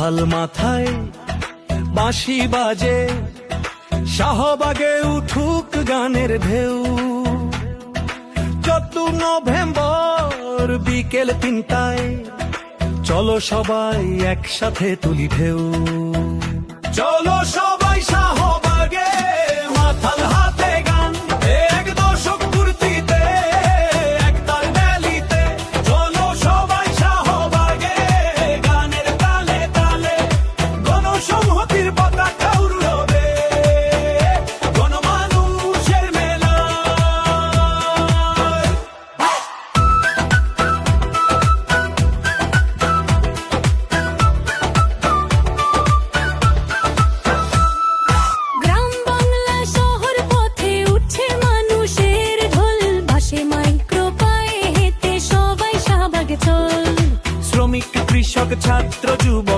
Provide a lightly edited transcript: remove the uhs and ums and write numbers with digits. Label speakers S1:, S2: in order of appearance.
S1: মাথাল মাথায় বাঁশি বাজে, শাহবাগে উঠুক গানের ঢেউ। 14 নভেম্বর বিকেল 3টায় চলো সবাই একসাথে তুলি ঢেউ। চলো সবাই শাহবাগে, মাথাল হাতে গান, এক দশক পূর্তিতে, একতার র্যালিতে। চলো সবাই শাহবাগে, গানের তালে তালে, গণসংহতির পতাকা উড়বে, গণমানুষের মেলা।
S2: গ্রাম বাংলা শহর পথে উঠছে মানুষের ঢোল, ভাসে মাইক্রো পায়ে হেঁটে সবাই শাহবাগে চল।
S1: শ্রমিক, কৃষক, ছাত্র, যুবক